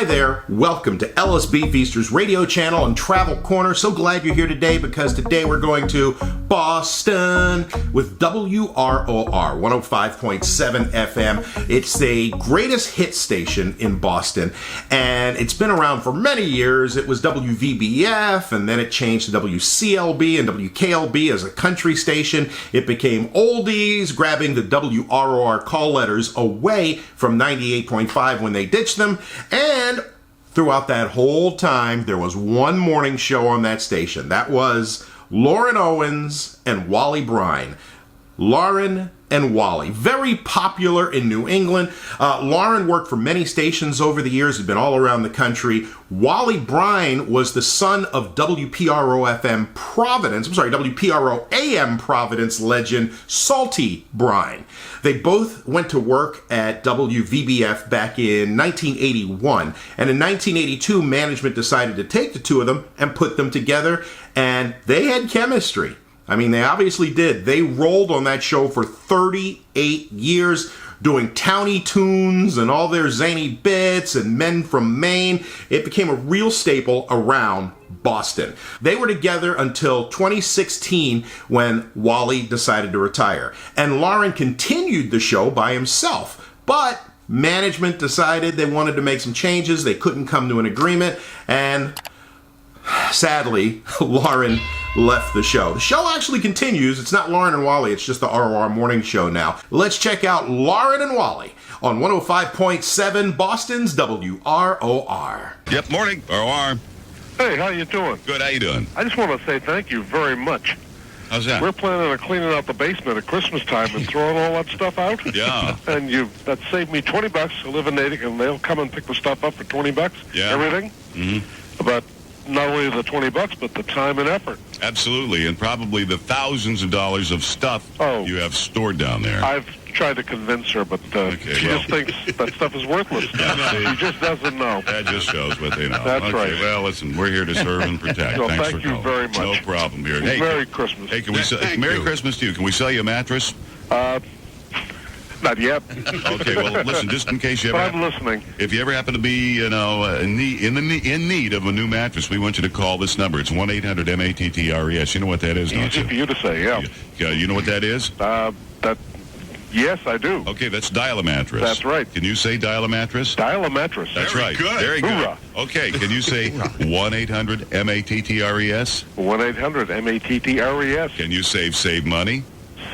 Hi there, welcome to LSB Feasters Radio Channel and Travel Corner. So glad you're here today because today we're going to Boston with WROR 105.7 FM. It's the greatest hit station in Boston, and it's been around for many years. It was WVBF, and then it changed to WCLB and WKLB as a country station. It became oldies, grabbing the WROR call letters away from 98.5 when they ditched them, and throughout that whole time, there was one morning show on that station. That was Loren Owens and Wally Brine. Loren and Wally. Very popular in New England. Loren worked for many stations over the years. He'd been all around the country. Wally Brine was the son of WPRO AM Providence legend Salty Brine. They both went to work at WVBF back in 1981. And in 1982, management decided to take the two of them and put them together. And they had chemistry. I mean, they obviously did. They rolled on that show for 38 years, doing towny tunes and all their zany bits and Men from Maine. It became a real staple around Boston. They were together until 2016 when Wally decided to retire. And Loren continued the show by himself. But management decided they wanted to make some changes. They couldn't come to an agreement. And sadly, Loren left the show. The show actually continues. It's not Loren and Wally. It's just the ROR morning show now. Let's check out Loren and Wally on 105.7 Boston's WROR. Yep, morning, ROR. Hey, how you doing? Good, how you doing? I just want to say thank you very much. How's that? We're planning on cleaning out the basement at Christmas time and throwing all that stuff out. Yeah. And that saved me $20 to live in Natick, and they'll come and pick the stuff up for $20. Yeah. Everything. Mm-hmm. But not only the $20, but the time and effort. Absolutely, and probably the thousands of dollars of stuff you have stored down there. I've tried to convince her, but she just thinks that stuff is worthless. She just doesn't know. That just shows what they know. That's right. Well, listen, we're here to serve and protect. Well, Thanks thank for you calling. very much. No problem, dear. Hey, Merry Christmas. Hey, can we Merry Christmas to you. Can we sell you a mattress? Not yet. Okay, well, listen, just in case you ever... But I'm listening. If you ever happen to be, in need of a new mattress, we want you to call this number. It's 1-800-MATTRES. You know what that is, don't you? Easy for you to say, yeah. You know what that is? Yes, I do. Okay, that's Dial-A-Mattress. That's right. Can you say Dial-A-Mattress? Dial-A-Mattress. That's right. Good. Very good. Hoorah. Okay, can you say 1-800-MATTRES? 1-800-MATTRES. Can you save money?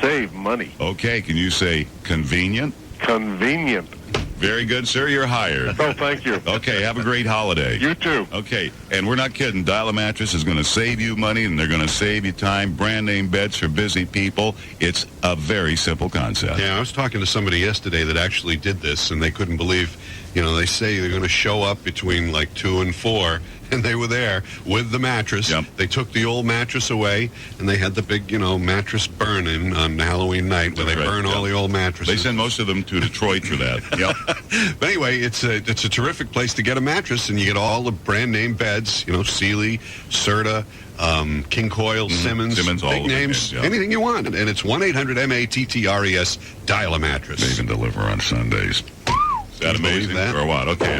Save money. Okay, can you say convenient? Convenient. Very good, sir. You're hired. Oh, thank you. Okay, have a great holiday. You too. Okay, and we're not kidding. Dial-A-Mattress is going to save you money, and they're going to save you time. Brand name beds for busy people. It's a very simple concept. Yeah, I was talking to somebody yesterday that actually did this, and they couldn't believe, they say they're going to show up between like 2 and 4, and they were there with the mattress. Yep. They took the old mattress away, and they had the big, mattress burn-in on Halloween night where they burn all the old mattresses. They send most of them to Detroit for that. Yep. But anyway, it's a terrific place to get a mattress, and you get all the brand name beds, Sealy, Serta, King Coyle, Simmons, all big of the names, names, anything you want. And it's 1-800-MATTRES, Dial-A-Mattress. They even deliver on Sundays. Is that amazing? That? Or what? Okay,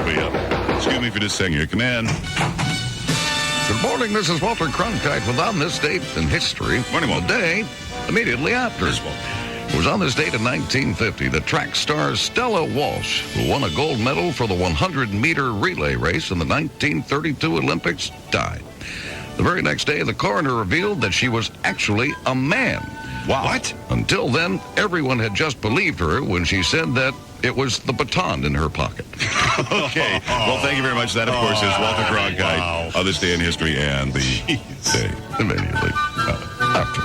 excuse me for just saying here. Come in. Good morning, this is Walter Cronkite with On This Date in History. Morning, Walter. The day immediately after. It was on this date in 1950 that track star Stella Walsh, who won a gold medal for the 100-meter relay race in the 1932 Olympics, died. The very next day, the coroner revealed that she was actually a man. Wow. What? Until then, everyone had just believed her when she said that it was the baton in her pocket. Okay. Well, thank you very much. That, of course, is Walter Cronkite on this day in history and the day immediately after.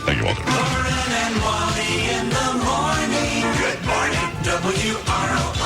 Thank you, Walter. Loren and Wally in the morning. Good morning, WROR.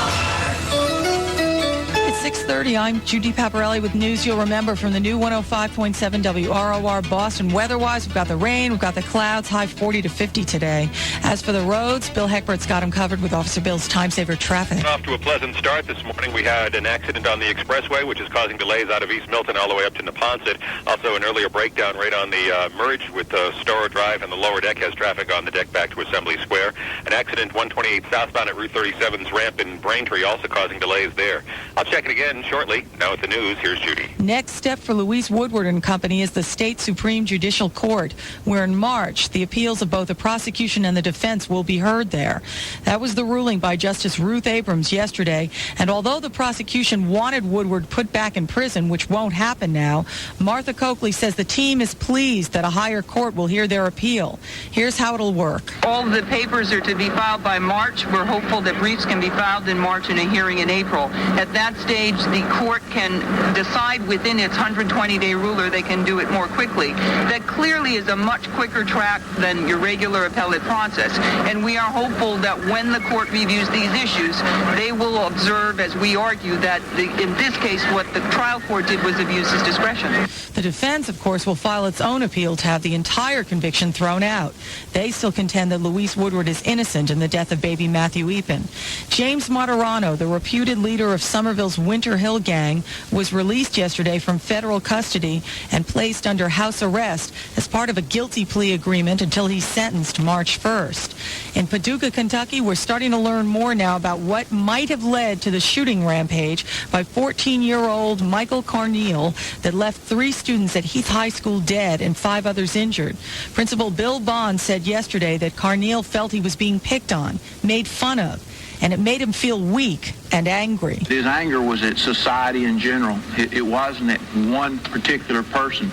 It's 6:30. I'm Judy Paparelli with news you'll remember from the new 105.7 WROR Boston. Weather-wise, we've got the rain, we've got the clouds, high 40 to 50 today. As for the roads, Bill Heckbert's got them covered with Officer Bill's time-saver traffic. Off to a pleasant start. This morning we had an accident on the expressway, which is causing delays out of East Milton all the way up to Neponset. Also, an earlier breakdown right on the merge with Storrow Drive, and the lower deck has traffic on the deck back to Assembly Square. An accident 128 southbound at Route 37's ramp in Braintree, also causing delays there. I'll check again shortly. Now at the news, here's Judy. Next step for Louise Woodward and Company is the state Supreme Judicial Court, where in March, the appeals of both the prosecution and the defense will be heard there. That was the ruling by Justice Ruth Abrams yesterday, and although the prosecution wanted Woodward put back in prison, which won't happen now, Martha Coakley says the team is pleased that a higher court will hear their appeal. Here's how it'll work. All the papers are to be filed by March. We're hopeful that briefs can be filed in March and a hearing in April. At that stage, the court can decide within its 120-day ruler they can do it more quickly. That clearly is a much quicker track than your regular appellate process. And we are hopeful that when the court reviews these issues, they will observe, as we argue, that in this case what the trial court did was abuse his discretion. The defense, of course, will file its own appeal to have the entire conviction thrown out. They still contend that Louise Woodward is innocent in the death of baby Matthew Eapen. James Martirano, the reputed leader of Somerville's Winter Hill Gang, was released yesterday from federal custody and placed under house arrest as part of a guilty plea agreement until he's sentenced March 1st. In Paducah, Kentucky, we're starting to learn more now about what might have led to the shooting rampage by 14-year-old Michael Carneal that left 3 students at Heath High School dead and 5 others injured. Principal Bill Bond said yesterday that Carneal felt he was being picked on, made fun of, and it made him feel weak and angry. His anger was at society in general. It wasn't at one particular person.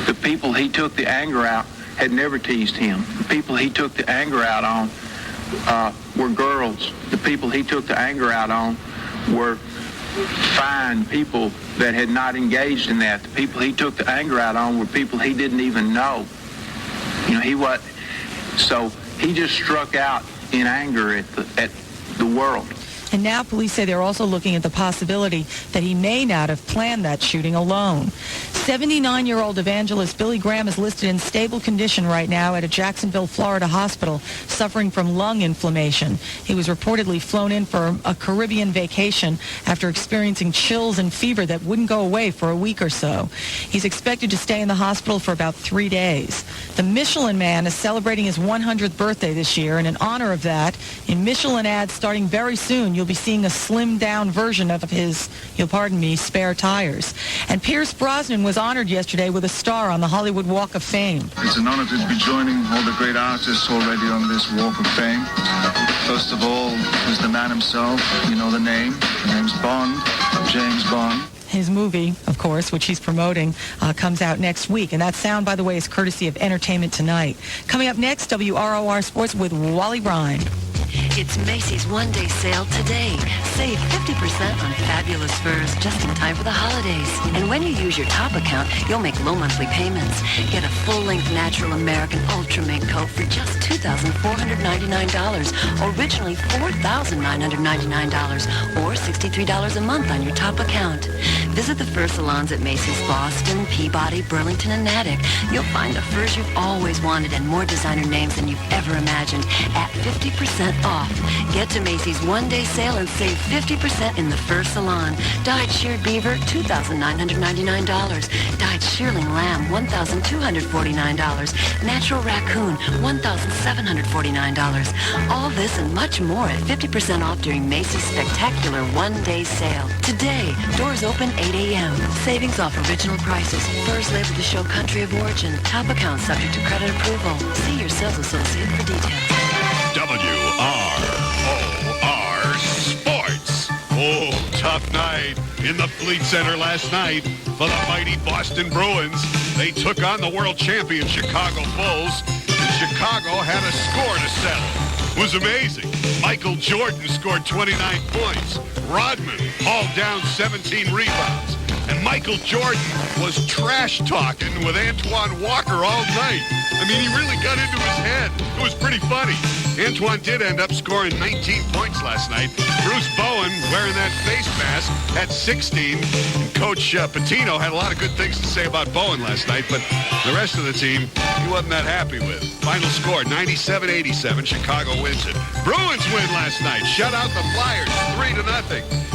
The people he took the anger out had never teased him. The people he took the anger out on were girls. The people he took the anger out on were fine people that had not engaged in that. The people he took the anger out on were people he didn't even know. So he just struck out in anger at the world. And now police say they're also looking at the possibility that he may not have planned that shooting alone. 79-year-old evangelist Billy Graham is listed in stable condition right now at a Jacksonville, Florida hospital, suffering from lung inflammation. He was reportedly flown in for a Caribbean vacation after experiencing chills and fever that wouldn't go away for a week or so. He's expected to stay in the hospital for about 3 days. The Michelin Man is celebrating his 100th birthday this year, and in honor of that, in Michelin ads starting very soon, you'll be seeing a slimmed-down version of his, you'll pardon me, spare tires. And Pierce Brosnan was honored yesterday with a star on the Hollywood Walk of Fame. It's an honor to be joining all the great artists already on this Walk of Fame. First of all, is the man himself. You know the name. The name's Bond, James Bond. His movie, of course, which he's promoting, comes out next week. And that sound, by the way, is courtesy of Entertainment Tonight. Coming up next, WROR Sports with Wally Brine. It's Macys one-day sale today. Save 50% on fabulous furs just in time for the holidays. And when you use your top account, you'll make low monthly payments. Get a full-length natural American Ultra Mink coat for just $2,499. Originally $4,999 or $63 a month on your top account. Visit the fur salons at Macys, Boston, Peabody, Burlington, and Natick. You'll find the furs you've always wanted and more designer names than you've ever imagined at 50% off. Get to Macys one-day sale and save 50% in the fur salon. Dyed sheared beaver, $2,999. Dyed shearling lamb, $1,249. Natural raccoon, $1,749. All this and much more at 50% off during Macys' spectacular one-day sale. Today, doors open 8 a.m. Savings off original prices. Furs labeled to show country of origin. Top account subject to credit approval. See your sales associate for details. WROR Sports. Oh, tough night in the Fleet Center last night for the mighty Boston Bruins. They took on the world champion Chicago Bulls, and Chicago had a score to settle. It was amazing. Michael Jordan scored 29 points. Rodman hauled down 17 rebounds. And Michael Jordan was trash-talking with Antoine Walker all night. I mean, he really got into his head. It was pretty funny. Antoine did end up scoring 19 points last night. Bruce Bowen, wearing that face mask, had 16. And Coach Pitino had a lot of good things to say about Bowen last night, but the rest of the team, he wasn't that happy with. Final score, 97-87. Chicago wins it. Bruins win last night. Shut out the Flyers, 3-0.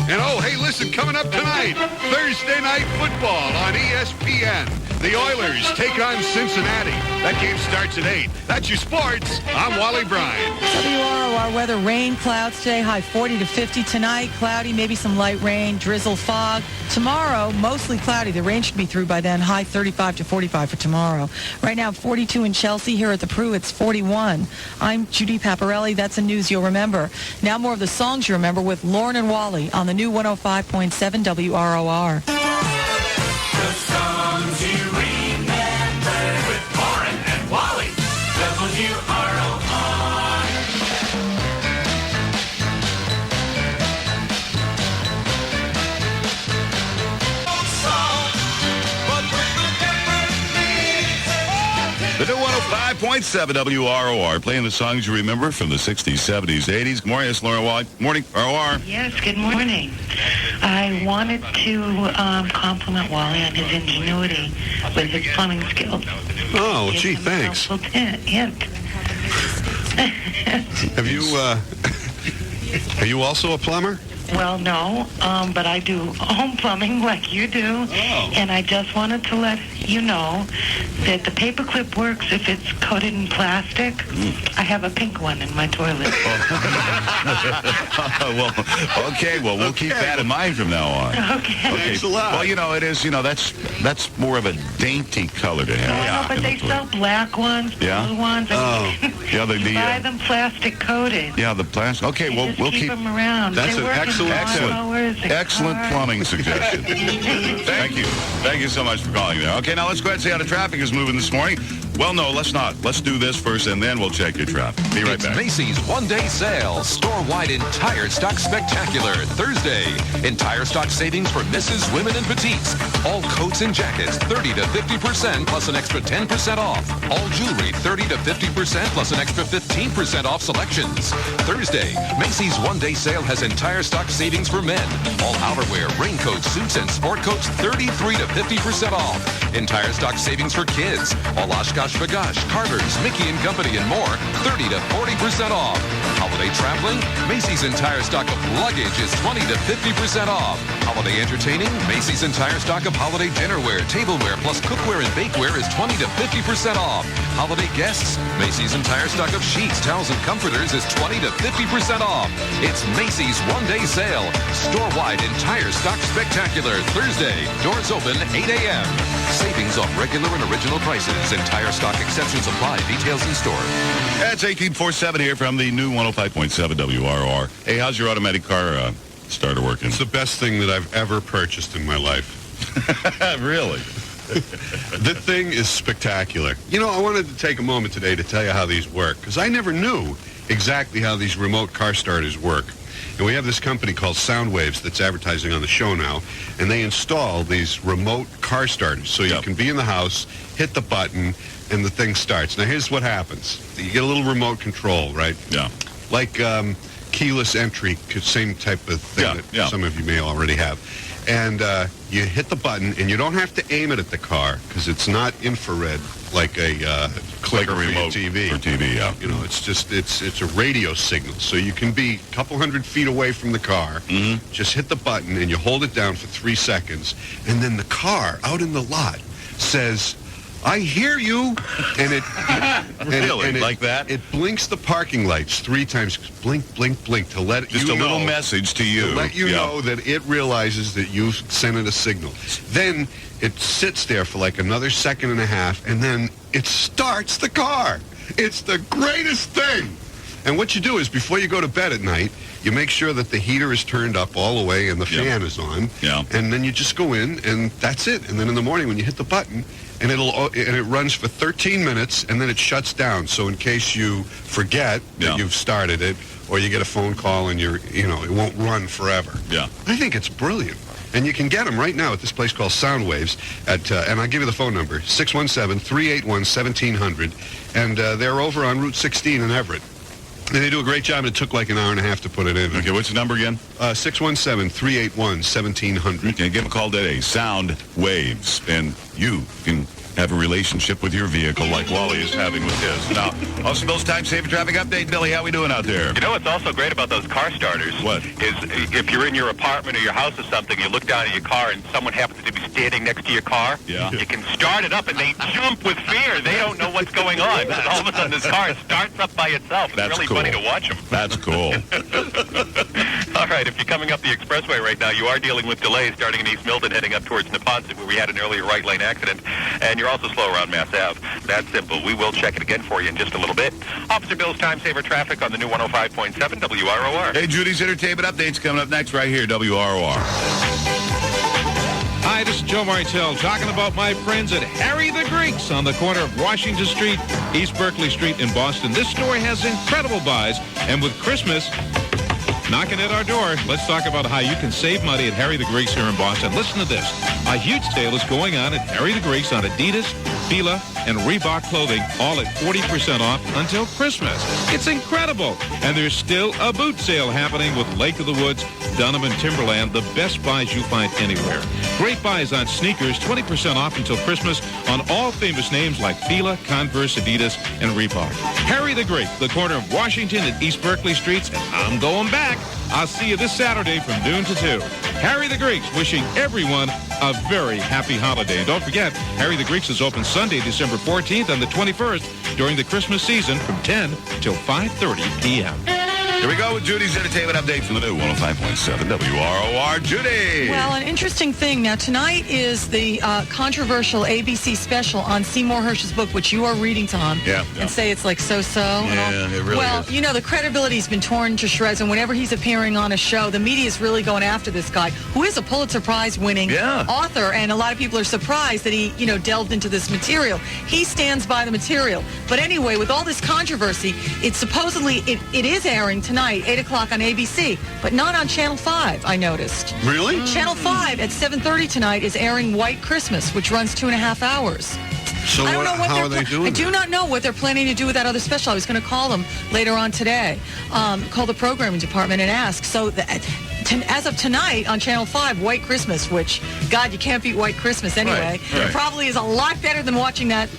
And oh, hey, listen, coming up tonight, Thursday Night Football on ESPN. The Oilers take on Cincinnati. That game starts at 8. That's your sports. I'm Wally Brine. WROR weather, rain, clouds today, high 40 to 50 tonight. Cloudy, maybe some light rain, drizzle, fog. Tomorrow, mostly cloudy. The rain should be through by then. High 35 to 45 for tomorrow. Right now, 42 in Chelsea. Here at the Pru, it's 41. I'm Judy Paparelli. That's the news you'll remember. Now more of the songs you remember with Loren Wally on the new 105.7 WROR. The songs you remember with Loren and Wally. WROR. The new 105.7 WROR, playing the songs you remember from the 60s, 70s, 80s. Good morning, it's Loren Wally. Morning, ROR. Yes, good morning. I wanted to compliment Wally on his ingenuity with his plumbing skills. Oh, Give gee, him a thanks. helpful hint. Are you also a plumber? Well, no, but I do home plumbing like you do. Oh. And I just wanted to let you know that the paperclip works if it's coated in plastic. I have a pink one in my toilet. Well, okay, well, we'll keep that in mind from now on. Okay. Thanks a lot. Well, you know, it is, you know, that's more of a dainty color to have. No, but they sell black ones, Yeah? blue ones. Oh. Yeah, you buy them plastic coated. Yeah, the plastic. Okay, You well, just we'll keep keep them around. That's They an work in excellent lawnmowers and plumbing cars. suggestion. Thank you. Thank you so much for calling there. Okay, now let's go ahead and see how the traffic is moving this morning. Well, no, let's not. Let's do this first, and then we'll check your traffic. Be right It's back. Macys one-day sale. Store-wide entire stock spectacular. Thursday. Entire stock savings for Mrs., women, and petites. All coats and jackets, 30 to 50% plus an extra 10% off. All jewelry, 30 to 50% plus an extra 15% off selections. Thursday. Macys one-day sale has entire stock savings for men. All outerwear, raincoats, suits, and sport coats, 33 to 50% off. Entire stock savings for kids. All Oshkosh B'gosh, Carter's, Mickey & Company, and more, 30 to 40% off. Holiday traveling? Macys' entire stock of luggage is 20 to 50% off. Holiday entertaining? Macys' entire stock of holiday dinnerware, tableware, plus cookware and bakeware is 20 to 50% off. Holiday guests? Macys' entire stock of sheets, towels, and comforters is 20 to 50% off. It's Macys one-day sale. Store-wide entire stock spectacular. Thursday. Doors open 8 a.m. Savings off regular and original prices. Entire stock exceptions apply. Details in store. That's 1847 here from the new 105.7 WROR. Hey, how's your automatic car starter working? It's the best thing that I've ever purchased in my life. Really? The thing is spectacular. You know, I wanted to take a moment today to tell you how these work, because I never knew exactly how these remote car starters work. And we have this company called Soundwaves that's advertising on the show now, and they install these remote car starters. So you can be in the house, hit the button, and the thing starts. Now, here's what happens. You get a little remote control, right? Yeah. Like keyless entry, same type of thing that some of you may already have. And you hit the button, and you don't have to aim it at the car, because it's not infrared like a clicker Like a remote for your TV. for TV, yeah. You know, it's just it's a radio signal, so you can be a couple hundred feet away from the car. Mm-hmm. Just hit the button, and you hold it down for 3 seconds, and then the car out in the lot says, "I hear you," and it Really? and Like that? It blinks the parking lights 3 times, blink, blink, blink, to let Just you a little know- message to you. to let you know that it realizes that you've sent it a signal. Then it sits there for like another second and a half, and then it starts the car. It's the greatest thing. And what you do is, before you go to bed at night, you make sure that the heater is turned up all the way and the fan is on. Yeah. And then you just go in, and that's it. And then in the morning, when you hit the button, and it runs for 13 minutes, and then it shuts down. So in case you forget that you've started it, or you get a phone call and it won't run forever. Yeah. I think it's brilliant. And you can get them right now at this place called Soundwaves and I'll give you the phone number, 617-381-1700. And they're over on Route 16 in Everett. And they do a great job, and it took like an hour and a half to put it in. Okay, what's the number again? 617-381-1700. Okay, give them a call today. Soundwaves, and you can have a relationship with your vehicle like Wally is having with his. Now, also Bill's time-saving traffic update. Billy, how we doing out there? You know what's also great about those car starters? What? Is if you're in your apartment or your house or something, you look down at your car and someone happens to be standing next to your car, yeah. You can start it up and they jump with fear. They don't know what's going on. And all of a sudden this car starts up by itself. It's really funny to watch them. That's cool. All right, if you're coming up the expressway right now, you are dealing with delays starting in East Milton heading up towards Neponset where we had an earlier right lane accident. And you're also slow around Mass Ave. That's simple. We will check it again for you in just a little bit. Officer Bill's Time Saver Traffic on the new 105.7 WROR. Hey, Judy's entertainment updates coming up next right here, WROR. Hi, this is Joe Martell talking about my friends at Harry the Greeks on the corner of Washington Street, East Berkeley Street in Boston. This store has incredible buys, and with Christmas knocking at our door, let's talk about how you can save money at Harry the Greeks here in Boston. Listen to this. A huge sale is going on at Harry the Greeks on Adidas, Fila, and Reebok clothing, all at 40% off until Christmas. It's incredible. And there's still a boot sale happening with Lake of the Woods, Dunham, and Timberland, the best buys you find anywhere. Great buys on sneakers, 20% off until Christmas on all famous names like Fila, Converse, Adidas, and Reebok. Harry the Greek, the corner of Washington and East Berkeley Streets, and I'm going back. I'll see you this Saturday from noon to 2. Harry the Greeks wishing everyone a very happy holiday. And don't forget, Harry the Greeks is open Sunday, December 14th and the 21st during the Christmas season from 10 till 5:30 p.m. Here we go with Judy's entertainment update from the new 105.7 WROR. Judy! Well, an interesting thing. Now, tonight is the controversial ABC special on Seymour Hersh's book, which you are reading, Tom. Yeah. And say it's like so-so. Yeah, it really is. You know, the credibility's been torn to shreds, and whenever he's appearing on a show, the media is really going after this guy, who is a Pulitzer Prize-winning author, and a lot of people are surprised that he, delved into this material. He stands by the material. But anyway, with all this controversy, it's supposedly, it is airing tonight, 8 o'clock on ABC, but not on Channel 5, I noticed. Really? Channel 5 at 7:30 tonight is airing White Christmas, which runs 2.5 hours. So I don't know what how are they doing I do not know what they're planning to do with that other special. I was going to call them later on today, call the programming department and ask. So as of tonight on Channel 5, White Christmas, which, God, you can't beat White Christmas anyway. Right. It probably is a lot better than watching that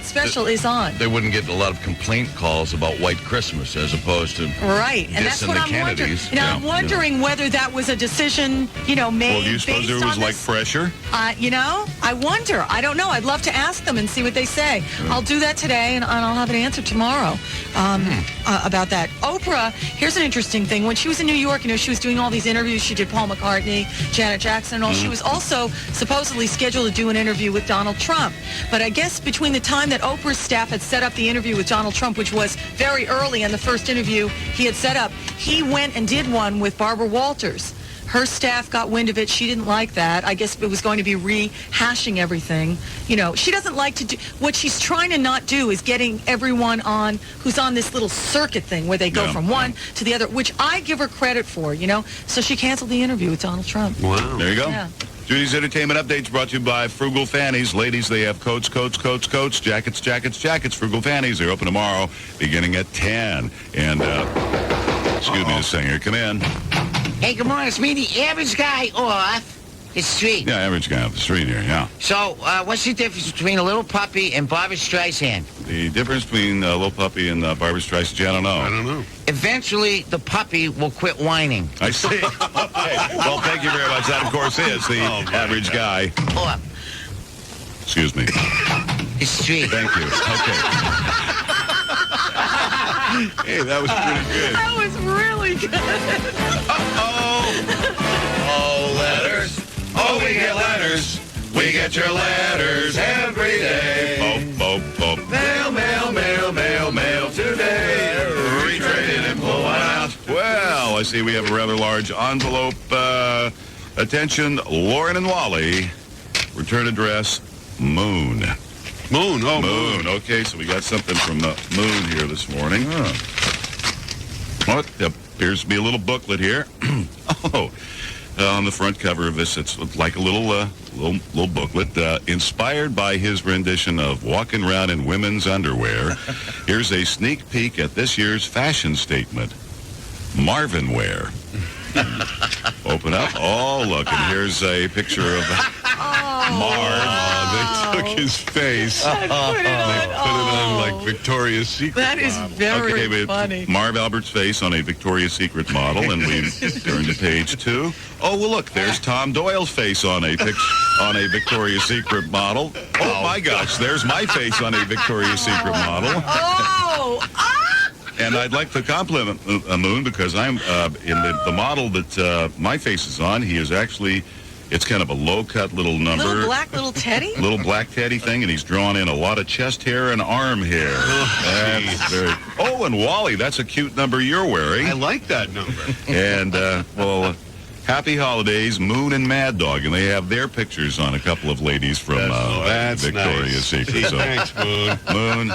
special is on. They wouldn't get a lot of complaint calls about White Christmas as opposed to right, and that's what I'm wondering. Now, I'm wondering whether that was a decision, made. Well, do you suppose there was like pressure? I wonder. I don't know. I'd love to ask them and see what they say. I'll do that today, and I'll have an answer tomorrow about that. Oprah, here's an interesting thing. When she was in New York, she was doing all these interviews. She did Paul McCartney, Janet Jackson, and all. She was also supposedly scheduled to do an interview with Donald Trump. But I guess between the time that Oprah's staff had set up the interview with Donald Trump, which was very early in the first interview he had set up, he went and did one with Barbara Walters. Her staff got wind of it. She didn't like that. I guess it was going to be rehashing everything. She doesn't like to do... What she's trying to not do is getting everyone on who's on this little circuit thing where they go from one to the other, which I give her credit for, So she canceled the interview with Donald Trump. Wow. There you go. Yeah. Judy's entertainment updates brought to you by Frugal Fannies. Ladies, they have coats, jackets. Frugal Fannies. They're open tomorrow beginning at 10. And, excuse me, the singer. Come in. Hey, good morning. It's me, the average guy off the street. Yeah, average guy off the street here, yeah. So, what's the difference between a little puppy and Barbra Streisand? The difference between a little puppy and Barbra Streisand, I don't know. Eventually, the puppy will quit whining. I see. Okay. Well, thank you very much. That, of course, is the average guy. Excuse me. The street. Thank you. Okay. Hey, that was pretty good. That was really good. Oh, letters. Oh, we get letters. We get your letters every day. Mail today. Retrade it and pull one out. Well, I see we have a rather large envelope. Attention, Loren and Wally. Return address, Moon. Moon. Moon. Okay, so we got something from Moon here this morning. What? There appears to be a little booklet here. on the front cover of this. It's like a little booklet inspired by his rendition of Walking Around in Women's Underwear. Here's a sneak peek at this year's fashion statement. Marvin wear. Open up. Oh, look, and here's a picture of Marv. They took his face. Put it on like Victoria's Secret. That is very funny. Marv Albert's face on a Victoria's Secret model, and we turn to page 2. Oh, well, look, there's Tom Doyle's face on a Victoria's Secret model. Oh, my gosh, there's my face on a Victoria's Secret model. And I'd like to compliment Moon because I'm in the model that my face is on. He is actually, it's kind of a low-cut little number. Little teddy? Little black teddy thing, and he's drawn in a lot of chest hair and arm hair. Oh, and Wally, that's a cute number you're wearing. I like that number. And, well, happy holidays, Moon and Mad Dog, and they have their pictures on a couple of ladies from Victoria's Secret. So, thanks, Moon. Moon,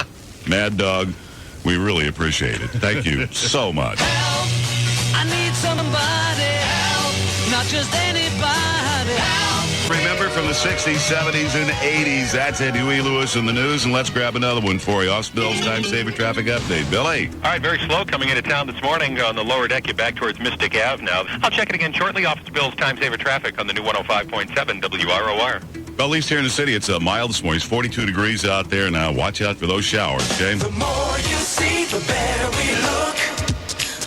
Mad Dog, we really appreciate it. Thank you so much. Help! I need somebody. Help! Not just anybody. Help! Remember from the 60s, 70s, and 80s, that's Ed Huey Lewis in the news, and let's grab another one for you. Off Bill's Time Saver Traffic Update. Billy. All right, very slow coming into town this morning on the lower deck. You're back towards Mystic Ave now. I'll check it again shortly. Officer Bill's Time Saver Traffic on the new 105.7 WROR. Well, at least here in the city, it's mild this morning. It's 42 degrees out there now. Watch out for those showers, okay? The more you see, the better we look.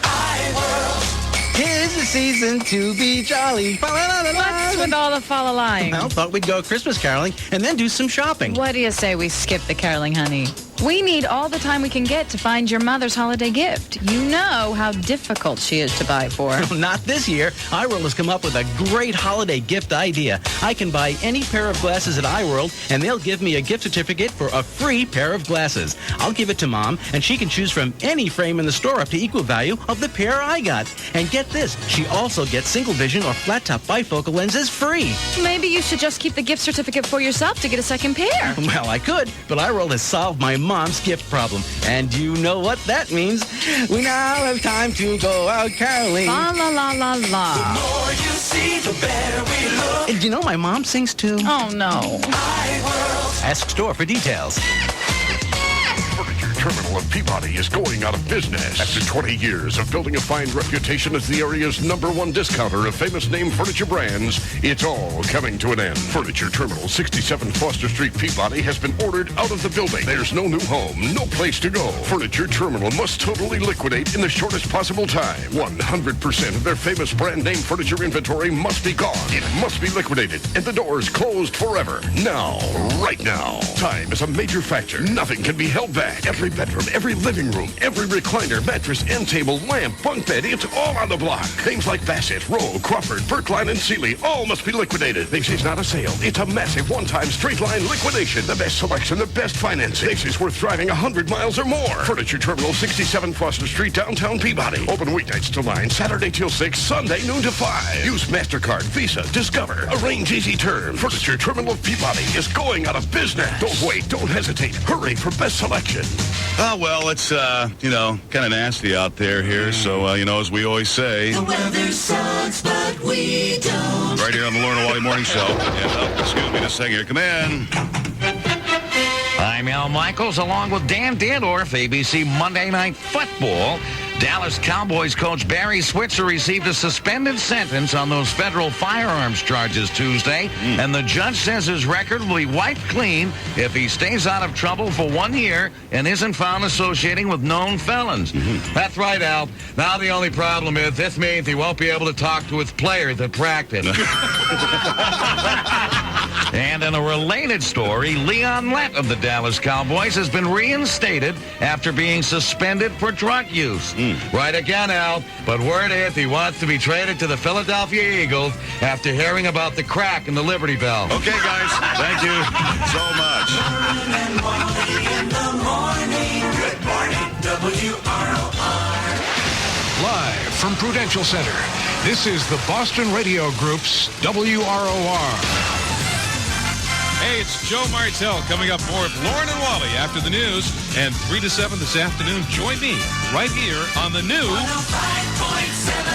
Eyeworld. Here's the season to be jolly. What's with all the fa-la-lying? Well, thought we'd go Christmas caroling and then do some shopping. What do you say we skip the caroling, honey? We need all the time we can get to find your mother's holiday gift. You know how difficult she is to buy for. Not this year. Eyeworld has come up with a great holiday gift idea. I can buy any pair of glasses at Eyeworld, and they'll give me a gift certificate for a free pair of glasses. I'll give it to Mom, and she can choose from any frame in the store up to equal value of the pair I got. And get this, she also gets single vision or flat-top bifocal lenses free. Maybe you should just keep the gift certificate for yourself to get a second pair. Well, I could, but Eyeworld has solved my Mom's gift problem. And you know what that means. We now have time to go out caroling. La la la la la. The more you see, the better we look. And do you know my mom sings too? Oh, no. Eyeworld. Ask store for details. Furniture Terminal of Peabody is going out of business. After 20 years of building a fine reputation as the area's #1 discounter of famous name furniture brands, it's all coming to an end. Furniture Terminal, 67 Foster Street, Peabody, has been ordered out of the building. There's no new home, no place to go. Furniture Terminal must totally liquidate in the shortest possible time. 100% of their famous brand name furniture inventory must be gone. It must be liquidated, and the doors closed forever. Now, right now. Time is a major factor. Nothing can be held back. Every bedroom, every living room, every recliner, mattress, end table, lamp, bunk bed, it's all on the block. Things like Bassett, Rowe, Crawford, Berkline, and Sealy all must be liquidated. This is not a sale. It's a massive one-time straight-line liquidation. The best selection, the best financing. This is worth driving 100 miles or more. Furniture Terminal, 67 Foster Street, downtown Peabody. Open weeknights till 9, Saturday till 6, Sunday noon to 5. Use MasterCard, Visa, Discover. Arrange easy terms. Furniture Terminal of Peabody is going out of business. Don't wait. Don't hesitate. Hurry for best selection. Oh, well, it's, kind of nasty out there here. So, as we always say. The weather sucks, but we don't. Right here on the Loren Wally Morning Show. And, excuse me just a second here. Come in. I'm Al Michaels, along with Dan Dierdorf, ABC Monday Night Football. Dallas Cowboys coach Barry Switzer received a suspended sentence on those federal firearms charges Tuesday, and the judge says his record will be wiped clean if he stays out of trouble for 1 year and isn't found associating with known felons. That's right, Al. Now the only problem is this means he won't be able to talk to his players at practice. And in a related story, Leon Lett of the Dallas Cowboys has been reinstated after being suspended for drug use. Right again, Al, but word is he wants to be traded to the Philadelphia Eagles after hearing about the crack in the Liberty Bell. Okay, guys, thank you so much. Loren and Wally in the morning. Good morning, WROR. Live from Prudential Center, this is the Boston Radio Group's WROR. Hey, it's Joe Martell coming up more of Loren and Wally after the news. And 3 to 7 this afternoon, join me right here on the new 105.7